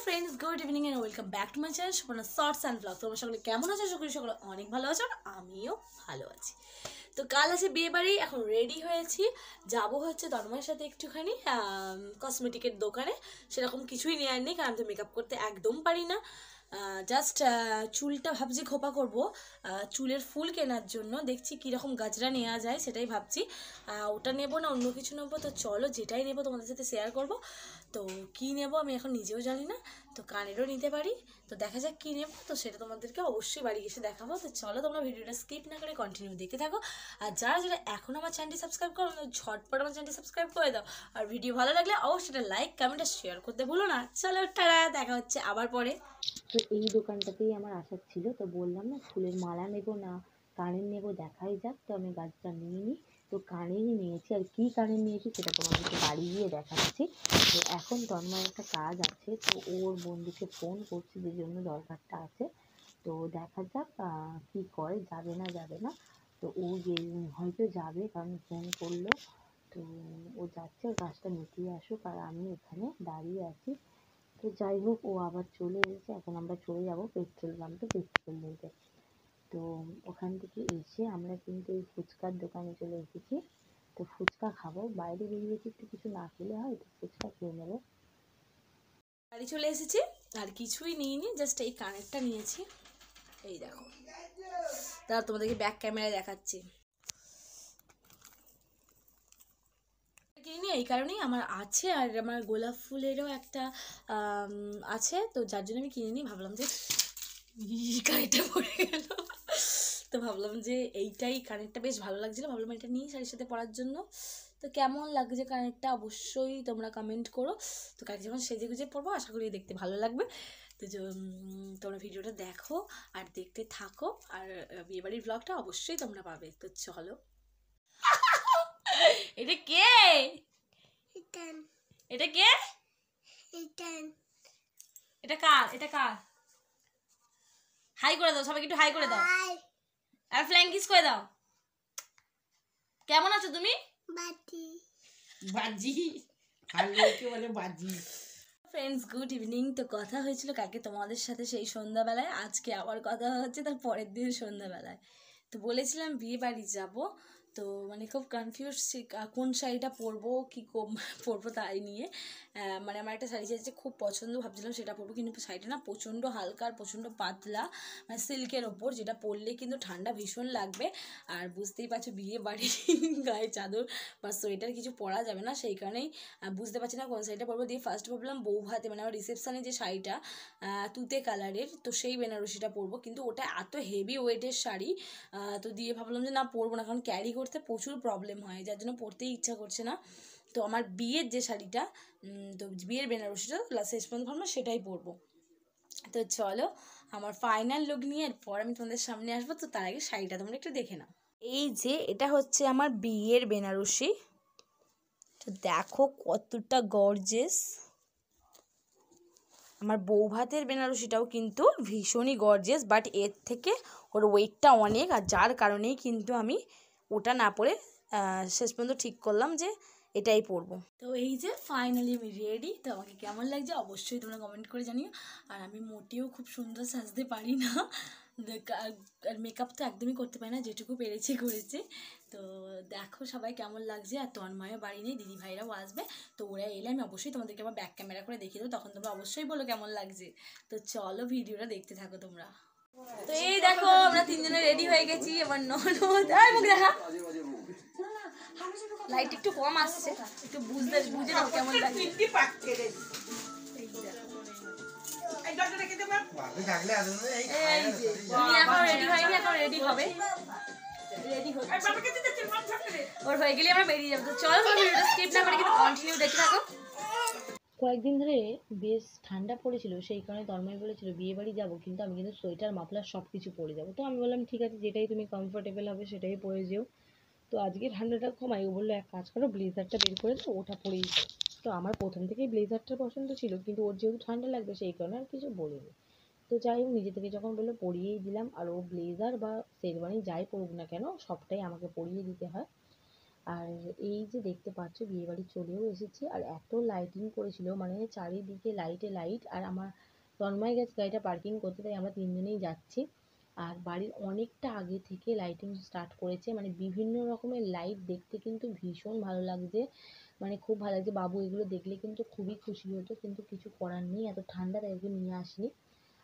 Friends, good evening and welcome back to my channel Suparna shorts and blog. তোমরা সকলে কেমন আছো? আশা করি সকলে অনেক ভালো আছো, আর আমিও ভালো আছি। তো কাল আছে বিয়ে বাড়ি, এখন রেডি হয়েছি, যাব হচ্ছে তন্ময়ের সাথে একটুখানি কসমেটিকের দোকানে। সেরকম কিছুই নেওয়ার নেই, কারণ আমি তো মেকআপ করতে একদম পারি না। জাস্ট চুলটা ভাবছি খোপা করব, চুলের ফুল কেনার জন্য দেখছি কীরকম গাজরা নেওয়া যায়, সেটাই ভাবছি। ওটা নেবো না অন্য কিছু নেবো, তো চলো যেটাই নেবো তোমাদের সাথে শেয়ার করব। তো কী নেবো আমি এখন নিজেও জানি না, তো কানেরও নিতে পারি। তো দেখা যাক কী নেবো, তো সেটা তোমাদেরকে অবশ্যই বাড়ি এসে দেখাবো। তো চলো তোমরা ভিডিওটা স্কিপ না করে কন্টিনিউ দেখতে থাকো। আর যারা যারা এখন আমার চ্যানেলটি সাবস্ক্রাইব করো, ঝটপট আমার চ্যানেলটি সাবস্ক্রাইব করে দাও। আর ভিডিও ভালো লাগলে অবশ্যই এটা লাইক কমেন্ট আর শেয়ার করতে ভুলো না। চলো টাটা, দেখা হচ্ছে আবার পরে। তো এই দোকানটাতেই আমার আসার ছিল, তো বললাম না ফুলের মালা নেবো না কানের নেবো, দেখাই যাক। তো আমি গাছটা নিয়ে নিই, তো কানেরই নিয়েছি। আর কি কানের নিয়েছি সেটা তোমাদেরকে বাড়ি গিয়ে দেখাচ্ছি। তো এখন তন্ময় একটা কাজ আছে, তো ওর বন্ধুকে ফোন করছি যে জন্য দরকারটা আছে। তো দেখা যাক কি করে, যাবে না যাবে না। তো ও হয়তো যাবে, কারণ ফোন করলো। তো ও যাচ্ছে, ওর কাজটা মিটিয়ে আসুক, আর আমি এখানে দাঁড়িয়ে আছি। তো যাই হোক, ও আবার চলে এসেছে। এখন আমরা চলে যাব পেট্রোল পাম্পে পেট্রোল নিতে। তো ওখান থেকে এসে আমরা কিন্তু এই ফুচকার দোকানে চলে এসেছি। তো ফুচকা খাবো, বাইরে বেরিয়েছি, একটু কিছু না খেলে হয়, তো ফুচকা খেয়ে নেবো। বাড়ি চলে এসেছি, আর কিছুই নিইনি, জাস্ট এই কানেরটা নিয়েছি। এই দেখো, তারা তোমাদেরকে ব্যাক ক্যামেরায় দেখাচ্ছি। কিনি এই কারণেই আমার আছে, আর আমার গোলাপ ফুলেরও একটা আছে, তো যার জন্য আমি কিনে নিই। ভাবলাম যে কানেরটা পড়ে গেল, তো ভাবলাম যে এইটাই কানেরটা বেশ ভালো লাগছিলো, ভাবলাম এটা নিই শাড়ির সাথে পরার জন্য। তো কেমন লাগছে কানেরটা অবশ্যই তোমরা কমেন্ট করো। তো কানেরটা যখন সেজে গুজে পরবো আশা করি দেখতে ভালো লাগবে। তো তোমরা ভিডিওটা দেখো আর দেখতে থাকো, আর বিয়েবাড়ির ব্লগটা অবশ্যই তোমরা পাবে। তো চলো। এটা কে? এটা কে? এটা কার? এটা কার? হাই করে দাও সবাইকে, একটু হাই করে দাও, আর ফ্ল্যাং কিস করে দাও। কেমন আছো তুমি? বাজি বাজি, লোকে বলে বাজি। Friends, good evening. তো কথা হয়েছিল কালকে তোমাদের সাথে সেই সন্ধ্যাবেলায়, আজকে আবার কথা হচ্ছে তার পরের দিন সন্ধ্যাবেলায়। তো বলেছিলাম বিয়ে বাড়ি যাব, তো মানে খুব কনফিউজ কোন শাড়িটা পরবো, কি পরবো তাই নিয়ে। মানে আমার একটা শাড়ি চাইছে, খুব পছন্দ, ভাবছিলাম সেটা পরবো, কিন্তু শাড়িটা না প্রচণ্ড হালকা আর প্রচণ্ড পাতলা, মানে সিল্কের ওপর, যেটা পরলে কিন্তু ঠান্ডা ভীষণ লাগবে। আর বুঝতেই পারছো বিয়ে বাড়ি গায়ে চাদর বা সোয়েটার কিছু পরা যাবে না, সেই কারণেই বুঝতে পারছি না কোন শাড়িটা পরবো। দিয়ে ফার্স্ট ভাবলাম বউ ভাতে, মানে আমার রিসেপশানে যে শাড়িটা তুতে কালারের, তো সেই বেনারসিটা পরবো, কিন্তু ওটা এত হেভি ওয়েটের শাড়ি। তো দিয়ে ভাবলাম যে না পরবো না, কারণ ক্যারি করতে প্রচুর প্রবলেম হয়, যার জন্য পরতেই ইচ্ছা করছে না। তো আমার বিয়ের যে শাড়িটা, তো বিয়ের বেনারসিটা শেষ পর্যন্ত ভাবলাম সেটাই পরবো। তো চলো আমার ফাইনাল লুক নিয়ে এরপর আমি তোমাদের সামনে আসবো। তো তার আগে শাড়িটা তোমরা একটু দেখে নাও। এই যে এটা হচ্ছে আমার বিয়ের বেনারসি, তো দেখো কতটা গর্জিয়াস। আমার বউ ভাতের বেনারসিটাও কিন্তু ভীষণই গর্জিয়াস, বাট এর থেকে ওর ওয়েটটা অনেক, আর যার কারণেই কিন্তু আমি ওটা না পরে শেষ পর্যন্ত ঠিক করলাম যে এটাই পরবো। তো এই যে ফাইনালি আমি রেডি। তো আমাকে কেমন লাগছে অবশ্যই তোমরা কমেন্ট করে জানিও। আর আমি মোটেও খুব সুন্দর সাজতে পারি না, আর মেকআপ তো একদমই করতে পারি না, যেটুকু পেরেছি করেছি। তো দেখো সবাই কেমন লাগছে। আর তন্ময়ও বাড়ি নেই, দিদি ভাইরাও আসবে, তো ওরা এলে আমি অবশ্যই তোমাদেরকে আবার ব্যাক ক্যামেরা করে দেখিয়ে দেবো, তখন তোমরা অবশ্যই বলো কেমন লাগছে। তো চলো ভিডিওটা দেখতে থাকো তোমরা। তো এই দেখো আমরা তিনজনে রেডি হয়ে গেছি। এবার ননদ, মুখ দেখা, লাইট একটু কম আসছে, একটু বুঝে নাও কেমন লাগছে। এখন রেডি হয়নি, এখন রেডি হবে, রেডি হচ্ছে, ওর হয়ে গেলে আমরা বেরিয়ে যাবো। তো চলো ভিডিওটা স্কিপ না করে কিন্তু কন্টিনিউ দেখতে থাকো। কয়েকদিন ধরে বেশ ঠান্ডা পড়েছিল, সেই কারণে তন্ময় বলেছিল বিয়ে বাড়ি যাবো, কিন্তু আমি কিন্তু সোয়েটার মাফলার সব কিছু পরে যাবো। তো আমি বললাম ঠিক আছে, যেটাই তুমি কমফোর্টেবল হবে সেটাই পরে যেও। তো আজকে ঠান্ডাটা কমাই, ও বললো এক কাজ করো, ব্লেজারটা বের করে দাও, ওটা পরেই যাও। তো আমার প্রথম থেকেই ব্লেজারটা পছন্দ ছিল, কিন্তু ওর যেহেতু ঠান্ডা লাগবে সেই কারণে আর কিছু বলিনি। তো যাই হোক, নিজে থেকে যখন বললো পরিয়েই দিলাম। আর ও ব্লেজার বা শেরওয়ানি যাই পরুক না কেন সবটাই আমাকে পরিয়ে দিতে হয়। আর এই যে দেখতে পাচ্ছ বিয়েবাড়ি চলেও এসেছি, আর এত লাইটিং করেছিল মানে চারিদিকে লাইটে লাইট। আর আমার তন্ময় গেছে গাড়িটা পার্কিং করতে, তাই আমরা তিনজনেই যাচ্ছি। আর বাড়ির অনেকটা আগে থেকে লাইটিং স্টার্ট করেছে, মানে বিভিন্ন রকমের লাইট দেখতে কিন্তু ভীষণ ভালো লাগছে, মানে খুব ভালো লাগছে। বাবু এগুলো দেখলে কিন্তু খুবই খুশি হতো, কিন্তু কিছু করার নেই, এত ঠান্ডা তাই ওকে নিয়ে আসিনি।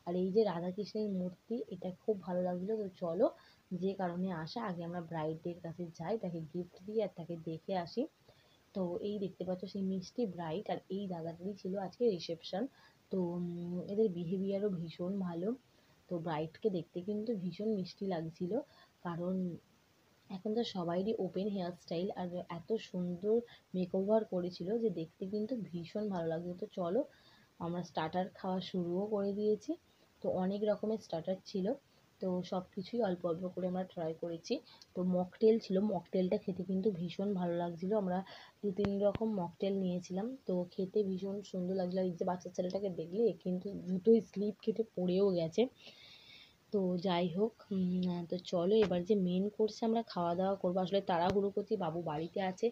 আর এই যে রাধাকৃষ্ণের মূর্তি, এটা খুব ভালো লাগছিলো। তো চলো, যে কারণে আসা, আগে আমরা ব্রাইডের কাছে যাই, তাকে গিফট দিই আর তাকে দেখে আসি। তো এই দেখতে পাচ্ছ সেই মিষ্টি ব্রাইড, আর এই দাদাটারই ছিল আজকে রিসেপশন। তো এদের বিহেভিয়ারও ভীষণ ভালো। তো ব্রাইডকে দেখতে কিন্তু ভীষণ মিষ্টি লাগছিল, কারণ এখন তো সবাইরই ওপেন হেয়ার স্টাইল, আর এত সুন্দর মেকওভার করেছিল যে দেখতে কিন্তু ভীষণ ভালো লাগছে। তো চলো, আমরা স্টার্টার খাওয়া শুরুও করে দিয়েছি। তো অনেক রকমের স্টার্টার ছিল, তো সব কিছুই অল্প অল্প করে আমরা ট্রাই করেছি। তো মকটেল ছিল, মকটেলটা খেতে কিন্তু ভীষণ ভালো লাগছিলো। আমরা 2-3 রকম মকটেল নিয়েছিলাম, তো খেতে ভীষণ সুন্দর লাগছিলো। আর এই যে বাচ্চা ছেলেটাকে দেখলে কিন্তু জুতোয় স্লিপ কেটে পড়েও গেছে। তো যাই হোক, তো চলো এবার যে মেন কোর্সে আমরা খাওয়া দাওয়া করবো। আসলে তাড়াহুড়ো করছি, বাবু বাড়িতে আছে,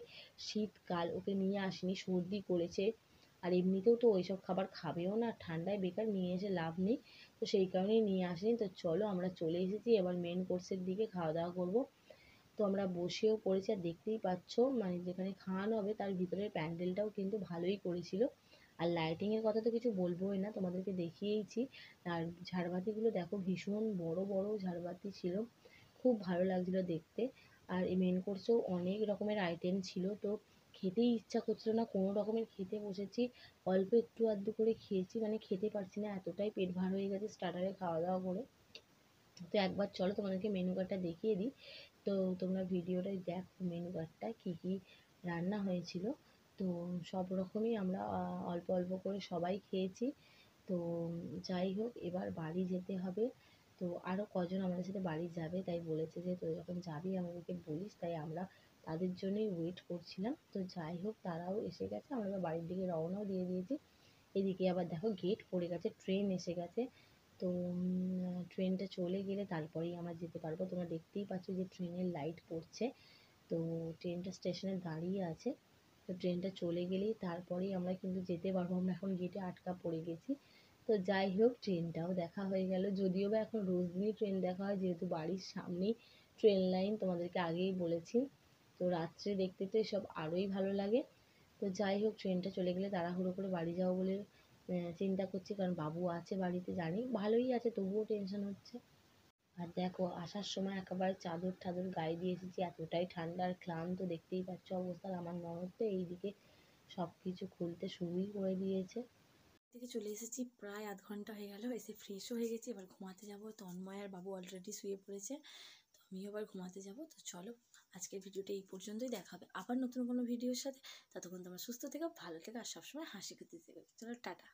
শীতকাল, ওকে নিয়ে আসিনি, সর্দি করেছে। আর এমনিতেও তো ওইসব খাবার খাবেও না, ঠান্ডায় বেকার নিয়ে এসে লাভ নেই, তো সেই কারণেই নিয়ে আসিনি। তো চলো আমরা চলে এসেছি এবার মেন কোর্সের দিকে, খাওয়া দাওয়া করবো। তো আমরা বসেও পড়েছি, আর দেখতেই পাচ্ছ মানে যেখানে খাওয়ানো হবে তার ভিতরের প্যান্ডেলটাও কিন্তু ভালোই করেছিল। আর লাইটিংয়ের কথা তো কিছু বলবোই না, তোমাদেরকে দেখিয়েইছি। আর ঝাড়বাতিগুলো দেখো, ভীষণ বড় বড় ঝাড়বাতি ছিল, খুব ভালো লাগছিল দেখতে। আর এই মেন কোর্সেও অনেক রকমের আইটেম ছিল, তো খেতেই ইচ্ছা করছিল না, কোনো রকমের খেতে বসেছি, অল্প একটু আধটু করে খেয়েছি, মানে খেতে পারছি না, এতটাই পেট ভার হয়ে গেছে স্টার্টারে খাওয়া দাওয়া করে। তো একবার চলো তোমাদেরকে মেনু কার্ডটা দেখিয়ে দিই, তো তোমরা ভিডিওটাই দেখো মেনু কার্ডটা কী কী রান্না হয়েছিল। তো সব রকমই আমরা অল্প অল্প করে সবাই খেয়েছি। তো যাই হোক, এবার বাড়ি যেতে হবে। তো আরও কজন আমাদের সাথে বাড়ি যাবে, তাই বলেছে যে তুই যখন যাবি আমাদেরকে বলিস, তাই আমরা তাদের জন্যই ওয়েট করছিলাম। তো যাই হোক, তারাও এসে গেছে, আমরা এবার বাড়ির দিকে রওনাও দিয়ে দিয়েছি। এদিকে আবার দেখো গেট পড়ে গেছে, ট্রেন এসে গেছে। তো ট্রেনটা চলে গেলে তারপরেই আমরা যেতে পারবো। তোমরা দেখতেই পাচ্ছ যে ট্রেনের লাইট পড়ছে, তো ট্রেনটা স্টেশনে দাঁড়িয়ে আছে। তো ট্রেনটা চলে গেলেই তারপরেই আমরা কিন্তু যেতে পারবো, আমরা এখন গেটে আটকা পড়ে গেছি। তো যাই হোক, ট্রেনটাও দেখা হয়ে গেল, যদিও বা এখন রোজ দিনই ট্রেন দেখা হয়, যেহেতু বাড়ির সামনেই ট্রেন লাইন, তোমাদেরকে আগেই বলেছি। তো রাত্রে দেখতে তো এসব আরোই ভালো লাগে। তো যাই হোক, ট্রেনটা চলে গেলে তাড়াহুড়ো করে বাড়ি যাবো বলে চিন্তা করছি, কারণ বাবু আছে বাড়িতে, জানি ভালোই আছে, তবুও টেনশন হচ্ছে। আর দেখো আসার সময় একেবারে চাদর টাদর গায়ে দিয়ে এসেছি, এতটাই ঠান্ডা আর ক্লান্ত, দেখতেই পাচ্ছ অবস্থা। আমার ননদ তো এইদিকে সব কিছু খুলতে শুরুই করে দিয়েছে। থেকে চলে এসেছি, প্রায় আধ ঘন্টা হয়ে গেল, এসে ফ্রেশও হয়ে গেছি, এবার ঘুমাতে যাব। তন্ময় আর বাবু অলরেডি শুয়ে পড়েছে, তো আমিও আবার ঘুমাতে যাব। তো চলো, আজকের ভিডিওটা এই পর্যন্তই, দেখা হবে আবার নতুন কোনো ভিডিওর সাথে। ততক্ষণ তোমরা সুস্থ থেকো, ভালো থেকো, আর সবসময় হাসি খুশি থেকো। চলো, টাটা।